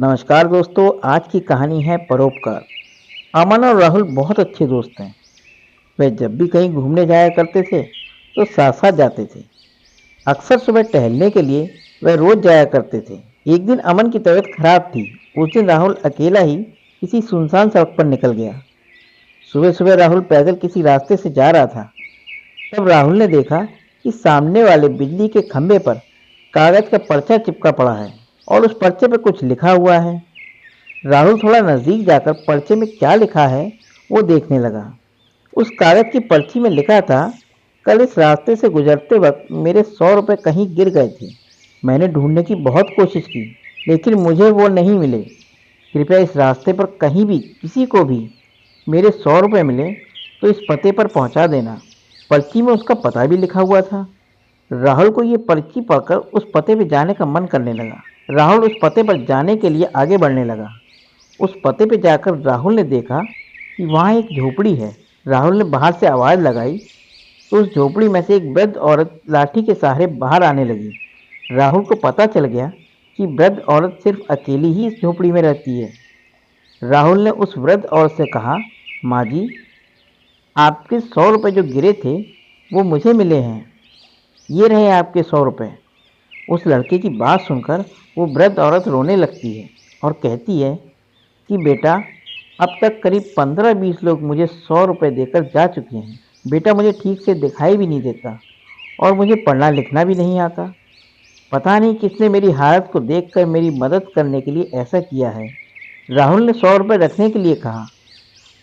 नमस्कार दोस्तों, आज की कहानी है परोपकार। अमन और राहुल बहुत अच्छे दोस्त हैं। वे जब भी कहीं घूमने जाया करते थे तो साथ साथ जाते थे। अक्सर सुबह टहलने के लिए वे रोज जाया करते थे। एक दिन अमन की तबीयत खराब थी। उस दिन राहुल अकेला ही किसी सुनसान सड़क पर निकल गया। सुबह सुबह राहुल पैदल किसी रास्ते से जा रहा था। तब राहुल ने देखा कि सामने वाले बिजली के खंभे पर कागज का पर्चा चिपका पड़ा है और उस पर्चे पर कुछ लिखा हुआ है। राहुल थोड़ा नजदीक जाकर पर्चे में क्या लिखा है वो देखने लगा। उस कागज की पर्ची में लिखा था, कल इस रास्ते से गुजरते वक्त मेरे 100 रुपये कहीं गिर गए थे। मैंने ढूंढने की बहुत कोशिश की लेकिन मुझे वो नहीं मिले। कृपया इस रास्ते पर कहीं भी किसी को भी मेरे 100 रुपये मिले तो इस पते पर पहुंचा देना। पर्ची में उसका पता भी लिखा हुआ था। राहुल को ये पर्ची पढ़कर उस पते पर जाने का मन करने लगा। राहुल उस पते पर जाने के लिए आगे बढ़ने लगा। उस पते पे जाकर राहुल ने देखा कि वहाँ एक झोपड़ी है। राहुल ने बाहर से आवाज़ लगाई तो उस झोपड़ी में से एक वृद्ध औरत लाठी के सहारे बाहर आने लगी। राहुल को पता चल गया कि वृद्ध औरत सिर्फ अकेली ही इस झोपड़ी में रहती है। राहुल ने उस वृद्ध औरत से कहा, माँ जी, आपके 100 रुपये जो गिरे थे वो मुझे मिले हैं। ये रहे आपके 100 रुपये। उस लड़के की बात सुनकर वो वृद्ध औरत रोने लगती है और कहती है कि बेटा, अब तक करीब 15-20 लोग मुझे 100 रुपये देकर जा चुके हैं। बेटा, मुझे ठीक से दिखाई भी नहीं देता और मुझे पढ़ना लिखना भी नहीं आता। पता नहीं किसने मेरी हालत को देखकर मेरी मदद करने के लिए ऐसा किया है। राहुल ने 100 रुपये रखने के लिए कहा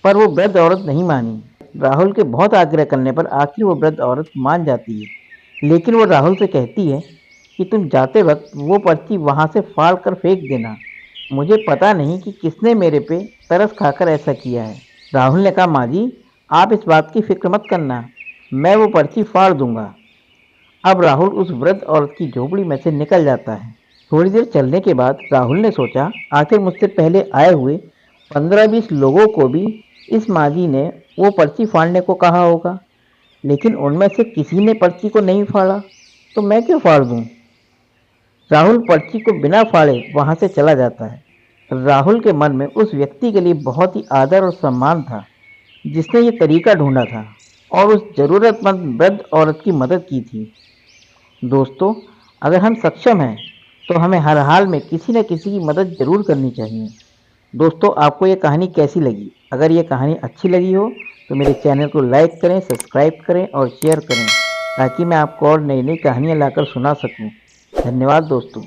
पर वो वृद्ध औरत नहीं मानी। राहुल के बहुत आग्रह करने पर आखिर वो वृद्ध औरत मान जाती है, लेकिन वो राहुल से कहती है कि तुम जाते वक्त वो पर्ची वहाँ से फाड़ कर फेंक देना। मुझे पता नहीं कि किसने मेरे पे तरस खाकर ऐसा किया है। राहुल ने कहा, माँ जी, आप इस बात की फिक्र मत करना, मैं वो पर्ची फाड़ दूंगा। अब राहुल उस वृद्ध औरत की झोपड़ी में से निकल जाता है। थोड़ी देर चलने के बाद राहुल ने सोचा, आखिर मुझसे पहले आए हुए 15-20 लोगों को भी इस माजी ने वो पर्ची फाड़ने को कहा होगा, लेकिन उनमें से किसी ने पर्ची को नहीं फाड़ा, तो मैं क्यों फाड़ दूं? राहुल पर्ची को बिना फाड़े वहां से चला जाता है। राहुल के मन में उस व्यक्ति के लिए बहुत ही आदर और सम्मान था जिसने ये तरीका ढूंढा था और उस जरूरतमंद वृद्ध औरत की मदद की थी। दोस्तों, अगर हम सक्षम हैं तो हमें हर हाल में किसी न किसी की मदद जरूर करनी चाहिए। दोस्तों, आपको ये कहानी कैसी लगी? अगर ये कहानी अच्छी लगी हो तो मेरे चैनल को लाइक करें, सब्सक्राइब करें और शेयर करें ताकि मैं आपको और नई नई कहानियाँ लाकर सुना सकूं। धन्यवाद दोस्तों।